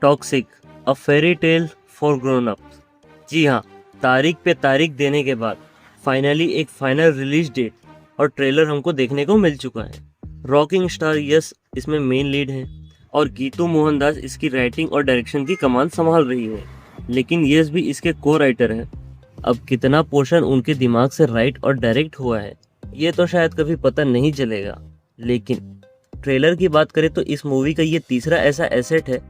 Toxic, a fairy tale for grown ups. जी हाँ, तारीख पे तारीख देने के बाद फाइनली एक फाइनल रिलीज डेट और ट्रेलर हमको देखने को मिल चुका है। रॉकिंग स्टार यश इसमें मेन लीड है और गीतू मोहनदास इसकी राइटिंग और डायरेक्शन की कमान संभाल रही है, लेकिन यश भी इसके को राइटर हैं। अब कितना पोर्शन उनके दिमाग से राइट और डायरेक्ट हुआ है ये तो शायद कभी पता नहीं चलेगा, लेकिन ट्रेलर की बात करें तो इस मूवी का ये तीसरा ऐसा एसेट है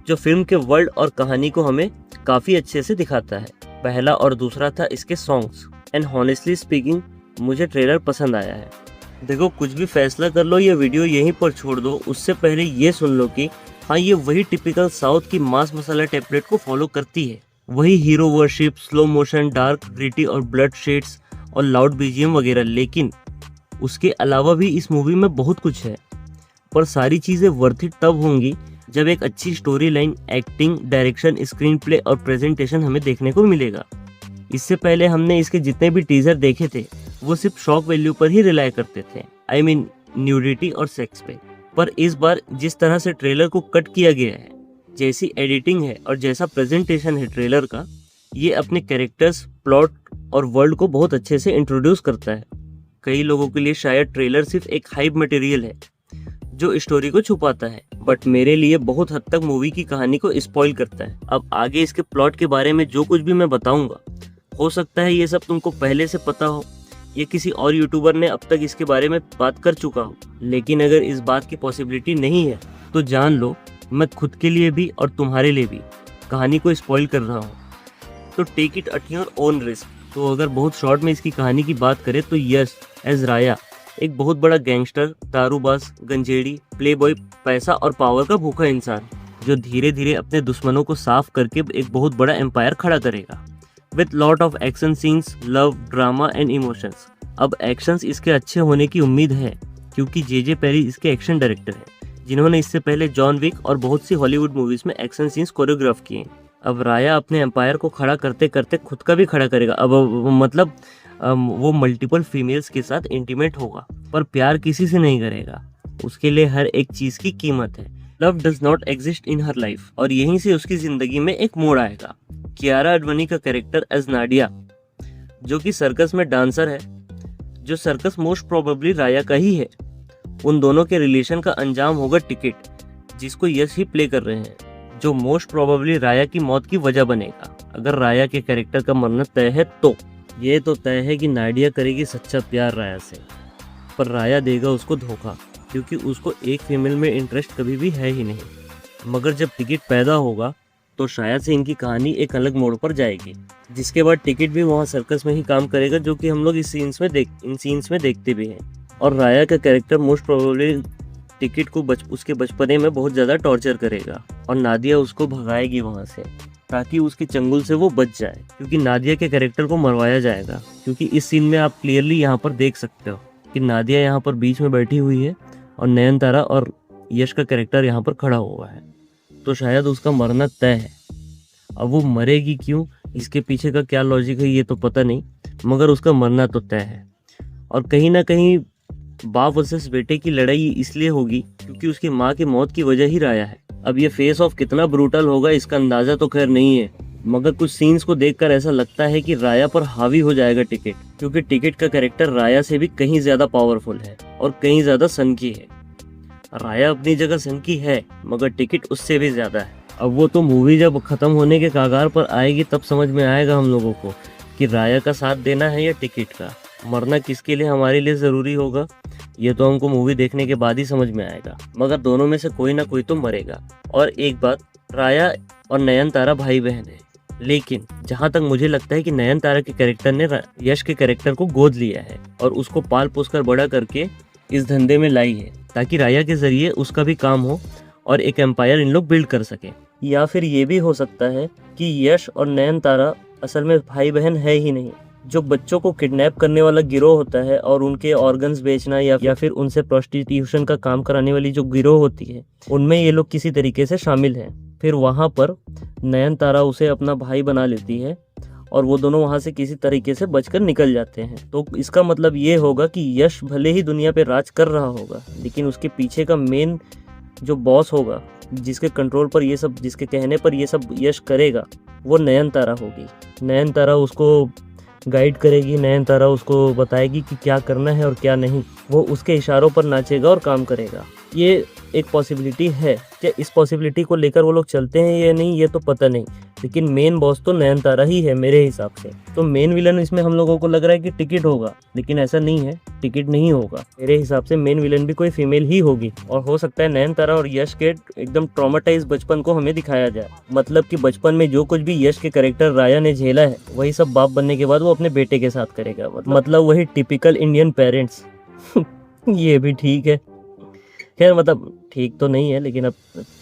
जो फिल्म के वर्ल्ड और कहानी को हमें काफ़ी अच्छे से दिखाता है। पहला और दूसरा था इसके सॉन्ग्स, एंड हॉनेस्टली स्पीकिंग मुझे ट्रेलर पसंद आया है। देखो, कुछ भी फैसला कर लो, ये वीडियो यहीं पर छोड़ दो, उससे पहले ये सुन लो कि हाँ, ये वही टिपिकल साउथ की मास मसाला टेम्पलेट को फॉलो करती है। वही hero worship, slow motion, dark, gritty और ब्लड शेड्स और लाउड बीजीएम वगैरह, लेकिन उसके अलावा भी इस मूवी में बहुत कुछ है। पर सारी चीज़ें वर्थ इट तब होंगी जब एक अच्छी story line, acting, direction, screen play और प्रेजेंटेशन हमें देखने को मिलेगा। इससे पहले हमने इसके जितने भी टीजर देखे थे वो सिर्फ शॉक वैल्यू पर ही रिलाय करते थे, आई मीन न्यूडिटी और सेक्स पे। पर इस बार जिस तरह से ट्रेलर को कट किया गया है, जैसी एडिटिंग है और जैसा प्रेजेंटेशन है ट्रेलर का, ये अपने कैरेक्टर्स, प्लॉट और वर्ल्ड को बहुत अच्छे से इंट्रोड्यूस करता है। कई लोगों के लिए शायद ट्रेलर सिर्फ एक हाइप मटेरियल है जो स्टोरी को छुपाता है, बट मेरे लिए बहुत हद तक मूवी की कहानी को स्पॉइल करता है। अब आगे इसके प्लॉट के बारे में जो कुछ भी मैं बताऊंगा, हो सकता है ये सब तुमको पहले से पता हो, ये किसी और यूट्यूबर ने अब तक इसके बारे में बात कर चुका हो, लेकिन अगर इस बात की पॉसिबिलिटी नहीं है तो जान लो मैं खुद के लिए भी और तुम्हारे लिए भी कहानी को स्पॉइल कर रहा हूँ, तो take it at your own risk. तो अगर बहुत शॉर्ट में इसकी कहानी की बात करें तो यश एज राया एक बहुत बड़ा गैंगस्टर, दारूबाज, गंजेड़ी, प्लेबॉय, पैसा और पावर का भूखा इंसान जो धीरे धीरे अपने दुश्मनों को साफ करके एक बहुत बड़ा एम्पायर खड़ा करेगा with lot of action scenes, love, drama and emotions. अब एक्शंस इसके अच्छे होने की उम्मीद है क्योंकि जे पेरी इसके एक्शन डायरेक्टर हैं, जिन्होंने इससे पहले जॉन विक और बहुत सी हॉलीवुड मूवीज में एक्शन सीन्स कोरियोग्राफ किए। अब राया अपने एम्पायर को खड़ा करते करते खुद का भी खड़ा करेगा। अब मतलब वो मल्टीपल फीमेल्स के साथ इंटीमेट होगा, पर प्यार किसी से नहीं करेगा। उसके लिए हर एक चीज की कीमत है। Love does not exist in her life, और यहीं से उसकी जिंदगी में एक मोड़ आएगा। कियारा अडवाणी का कैरेक्टर एज नाडिया, जो कि सर्कस में डांसर है, जो सर्कस मोस्ट प्रोबेबली राया का ही है। उन दोनों के रिलेशन का अंजाम होगा टिकट, जिसको यश ही प्ले कर रहे हैं, जो मोस्ट प्रोबेबली राया की मौत की वजह बनेगा। अगर राया के कैरेक्टर का मरना तय है तो ये तो तय है कि नाडिया करेगी सच्चा प्यार राया से, पर राया देगा उसको धोखा, क्योंकि उसको एक फीमेल में इंटरेस्ट कभी भी है ही नहीं। मगर जब टिकट पैदा होगा तो शायद से इनकी कहानी एक अलग मोड़ पर जाएगी, जिसके बाद टिकट भी वहाँ सर्कस में ही काम करेगा, जो कि हम लोग इन सीन्स में देखते भी हैं। और राया का कैरेक्टर मोस्ट प्रोबेबली टिकट को उसके बचपने में बहुत ज़्यादा टॉर्चर करेगा और नादिया उसको भगाएगी वहाँ से, ताकि उसके चंगुल से वो बच जाए, क्योंकि नादिया के कैरेक्टर को मरवाया जाएगा। क्योंकि इस सीन में आप क्लियरली यहाँ पर देख सकते हो कि नादिया यहाँ पर बीच में बैठी हुई है और नयनतारा और यश का कैरेक्टर यहाँ पर खड़ा हुआ है, तो शायद उसका मरना तय है। अब वो मरेगी क्यों, इसके पीछे का क्या लॉजिक है ये तो पता नहीं, मगर उसका मरना तो तय है। और कहीं ना कहीं बाप वर्सेस बेटे की लड़ाई इसलिए होगी क्योंकि उसकी माँ की मौत की वजह ही राया है। अब ये फेस ऑफ कितना ब्रूटल होगा इसका अंदाजा तो खैर नहीं है, मगर कुछ सीन्स को देखकर ऐसा लगता है कि राया पर हावी हो जाएगा टिकट, क्योंकि टिकट का कैरेक्टर राया से भी कहीं ज्यादा पावरफुल है और कहीं ज्यादा सनकी है। राया अपनी जगह सनकी है, मगर टिकट उससे भी ज्यादा है। अब वो तो मूवी जब खत्म होने के कागार पर आएगी तब समझ में आएगा हम लोगों को कि राया का साथ देना है या टिकट का। मरना किसके लिए हमारे लिए जरूरी होगा ये तो हमको मूवी देखने के बाद ही समझ में आएगा, मगर दोनों में से कोई ना कोई तो मरेगा। और एक बात, राया और नयनतारा भाई बहन है, लेकिन जहाँ तक मुझे लगता है कि नयनतारा के कैरेक्टर ने यश के कैरेक्टर को गोद लिया है और उसको पाल पोस कर बड़ा करके इस धंधे में लाई है, ताकि राया के जरिए उसका भी काम हो और एक एम्पायर इन लोग बिल्ड कर सके। या फिर ये भी हो सकता है कि यश और नयनतारा असल में भाई बहन है ही नहीं, जो बच्चों को किडनैप करने वाला गिरोह होता है और उनके ऑर्गन्स बेचना या फिर उनसे प्रोस्टिट्यूशन का काम कराने वाली जो गिरोह होती है, उनमें ये लोग किसी तरीके से शामिल हैं। फिर वहाँ पर नयनतारा उसे अपना भाई बना लेती है और वो दोनों वहाँ से किसी तरीके से बचकर निकल जाते हैं। तो इसका मतलब ये होगा कि यश भले ही दुनिया पे राज कर रहा होगा, लेकिन उसके पीछे का मेन जो बॉस होगा जिसके कंट्रोल पर ये सब, जिसके कहने पर ये सब यश करेगा, वो नयनतारा होगी। नयनतारा उसको गाइड करेगी, नयनतारा उसको बताएगी कि क्या करना है और क्या नहीं। वो उसके इशारों पर नाचेगा और काम करेगा। ये एक पॉसिबिलिटी है। क्या इस पॉसिबिलिटी को लेकर वो लोग चलते हैं या नहीं, ये तो पता नहीं, लेकिन मेन बॉस तो नयनतारा ही है मेरे हिसाब से। तो मेन विलन इसमें हम लोगों को लग रहा है कि टिकट होगा, लेकिन ऐसा नहीं है, टिकट नहीं होगा। मेरे हिसाब से मेन विलन भी कोई फीमेल ही होगी, और हो सकता है नयनतारा और यश के एकदम ट्रॉमेटाइज बचपन को हमें दिखाया जाए। मतलब कि बचपन में जो कुछ भी यश के कैरेक्टर राया ने झेला है, वही सब बाप बनने के बाद वो अपने बेटे के साथ करेगा। मतलब वही टिपिकल इंडियन पेरेंट्स। ये भी ठीक है, खैर मतलब ठीक तो नहीं है, लेकिन अब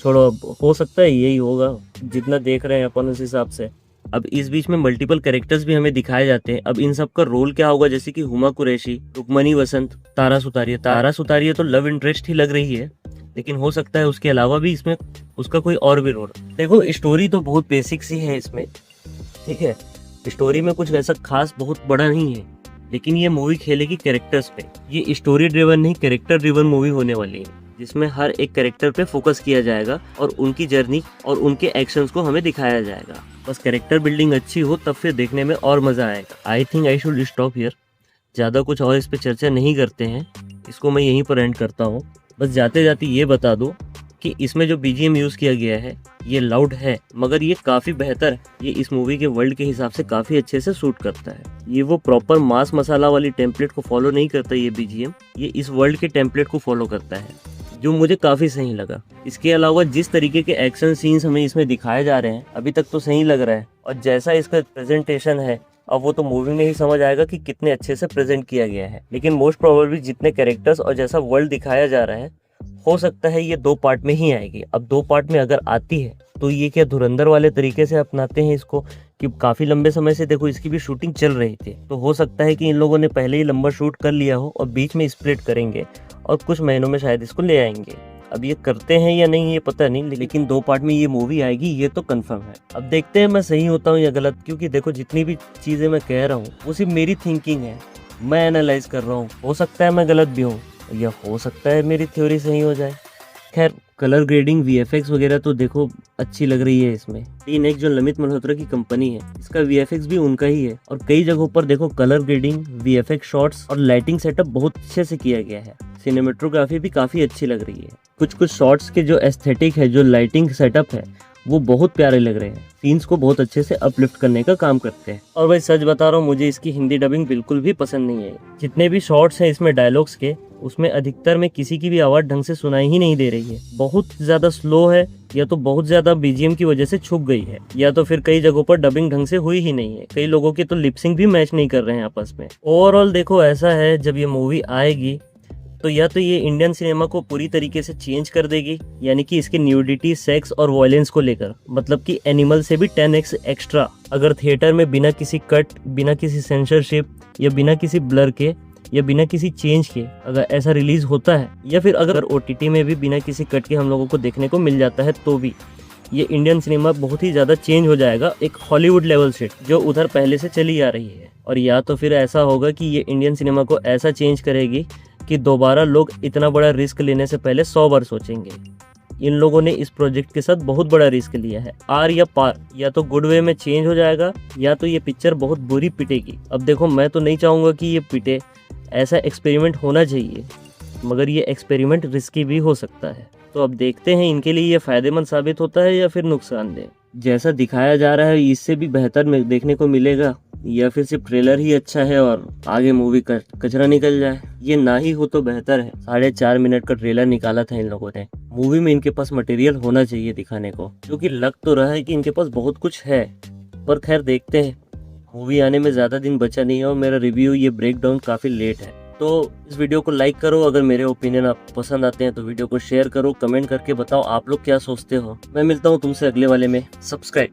छोड़ो, अब हो सकता है यही होगा जितना देख रहे हैं अपन उस हिसाब से। अब इस बीच में मल्टीपल कैरेक्टर्स भी हमें दिखाए जाते हैं। अब इन सब का रोल क्या होगा, जैसे कि हुमा कुरैशी, रुक्मणी वसंत, तारा सुतारिया तो लव इंटरेस्ट ही लग रही है, लेकिन हो सकता है उसके अलावा भी इसमें उसका कोई और भी रोल। देखो स्टोरी तो बहुत बेसिक सी है इसमें, ठीक है, स्टोरी में कुछ वैसा खास बहुत बड़ा नहीं है, लेकिन ये मूवी खेलेगी कैरेक्टर्स पे। ये स्टोरी ड्रिवन नहीं, कैरेक्टर ड्रिवन मूवी होने वाली है, जिसमें हर एक कैरेक्टर पे फोकस किया जाएगा और उनकी जर्नी और उनके एक्शंस को हमें दिखाया जाएगा। बस कैरेक्टर बिल्डिंग अच्छी हो तब फिर देखने में और मजा आएगा। I think I should stop here. ज़्यादा कुछ और इस पे चर्चा नहीं करते हैं, इसको मैं यहीं पर एंड करता हूँ। बस जाते जाते ये बता दो कि इसमें जो BGM यूज़ किया गया है ये लाउड है, मगर ये काफ़ी बेहतर है। ये इस मूवी के वर्ल्ड के हिसाब से काफ़ी अच्छे से सूट करता है। ये वो प्रॉपर मास मसाला वाली टेम्पलेट को फॉलो नहीं करता ये BGM, ये इस वर्ल्ड के टेम्पलेट को फॉलो करता है, जो मुझे काफ़ी सही लगा। इसके अलावा जिस तरीके के एक्शन सीन्स हमें इसमें दिखाए जा रहे हैं अभी तक तो सही लग रहा है, और जैसा इसका प्रेजेंटेशन है अब वो तो मूवी में ही समझ आएगा कि कितने अच्छे से प्रेजेंट किया गया है। लेकिन मोस्ट प्रोबेबली जितने कैरेक्टर्स और जैसा वर्ल्ड दिखाया जा रहा है, हो सकता है ये 2 पार्ट में ही आएगी। अब 2 पार्ट में अगर आती है तो ये क्या धुरंधर वाले तरीके से अपनाते हैं इसको, कि काफ़ी लंबे समय से देखो इसकी भी शूटिंग चल रही थी, तो हो सकता है कि इन लोगों ने पहले ही लंबा शूट कर लिया हो और बीच में स्प्लिट करेंगे और कुछ महीनों में शायद इसको ले आएंगे। अब ये करते हैं या नहीं ये पता नहीं, लेकिन 2 पार्ट में ये मूवी आएगी ये तो कंफर्म है। अब देखते हैं मैं सही होता हूँ या गलत, क्योंकि देखो जितनी भी चीज़ें मैं कह रहा हूँ वो सिर्फ मेरी थिंकिंग है, मैं एनालाइज कर रहा हूँ। हो सकता है मैं गलत भी हूँ, या हो सकता है मेरी थ्योरी सही हो जाए। खैर कलर ग्रेडिंग VFX वगैरह तो देखो अच्छी लग रही है इसमें। टीनेक्स जो लमित मल्होत्रा की कंपनी है, इसका VFX भी उनका ही है, और कई जगहों पर देखो कलर ग्रेडिंग, VFX शॉट्स और लाइटिंग सेटअप बहुत अच्छे से किया गया है। सिनेमेटोग्राफी भी काफ़ी अच्छी लग रही है। कुछ शॉट्स के जो एस्थेटिक है, जो लाइटिंग सेटअप है, वो बहुत प्यारे लग रहे हैं, सीन्स को बहुत अच्छे से अपलिफ्ट करने का काम करते हैं। और भाई सच बता रहा हूँ, मुझे इसकी हिंदी डबिंग बिल्कुल भी पसंद नहीं है। जितने भी शॉट्स हैं इसमें डायलॉग्स के, उसमें अधिकतर में किसी की भी आवाज़ ढंग से सुनाई ही नहीं दे रही है। बहुत ज़्यादा स्लो है, या तो बहुत ज़्यादा BGM की वजह से छुप गई है, या तो फिर कई जगहों पर डबिंग ढंग से हुई ही नहीं है। कई लोगों की तो लिपसिंग भी मैच नहीं कर रहे हैं आपस में। ओवरऑल देखो ऐसा है, जब ये मूवी आएगी तो या तो ये इंडियन सिनेमा को पूरी तरीके से चेंज कर देगी, यानी कि इसकी न्यूडिटी, सेक्स और वायलेंस को लेकर, मतलब कि एनिमल से भी 10x एक्स्ट्रा। अगर थिएटर में बिना किसी कट, बिना किसी सेंसरशिप, या बिना किसी ब्लर के, या बिना किसी चेंज के अगर ऐसा रिलीज होता है, या फिर अगर OTT में भी बिना किसी कट के हम लोगों को देखने को मिल जाता है, तो भी ये इंडियन सिनेमा बहुत ही ज़्यादा चेंज हो जाएगा एक हॉलीवुड लेवल से, जो उधर पहले से चली आ रही है। और या तो फिर ऐसा होगा कि ये इंडियन सिनेमा को ऐसा चेंज करेगी कि दोबारा लोग इतना बड़ा रिस्क लेने से पहले 100 बार सोचेंगे। इन लोगों ने इस प्रोजेक्ट के साथ बहुत बड़ा रिस्क लिया है। आर या पार, या तो गुड वे में चेंज हो जाएगा, या तो ये पिक्चर बहुत बुरी पिटेगी। अब देखो मैं तो नहीं चाहूँगा कि ये पिटे, ऐसा एक्सपेरिमेंट होना चाहिए, मगर ये एक्सपेरिमेंट रिस्की भी हो सकता है। तो अब देखते हैं इनके लिए ये फ़ायदेमंद साबित होता है या फिर नुकसानदेह। जैसा दिखाया जा रहा है इससे भी बेहतर देखने को मिलेगा, या फिर सिर्फ ट्रेलर ही अच्छा है और आगे मूवी का कचरा निकल जाए। ये ना ही हो तो बेहतर है। 4.5 मिनट का ट्रेलर निकाला था इन लोगों ने। मूवी में इनके पास मटेरियल होना चाहिए दिखाने को, क्योंकि लग तो रहा है कि इनके पास बहुत कुछ है, पर खैर देखते हैं। मूवी आने में ज़्यादा दिन बचा नहीं है और मेरा रिव्यू ये ब्रेकडाउन काफ़ी लेट है। तो इस वीडियो को लाइक करो, अगर मेरे ओपिनियन आपको पसंद आते हैं तो वीडियो को शेयर करो, कमेंट करके बताओ आप लोग क्या सोचते हो। मैं मिलता हूँ तुमसे अगले वाले में। सब्सक्राइब।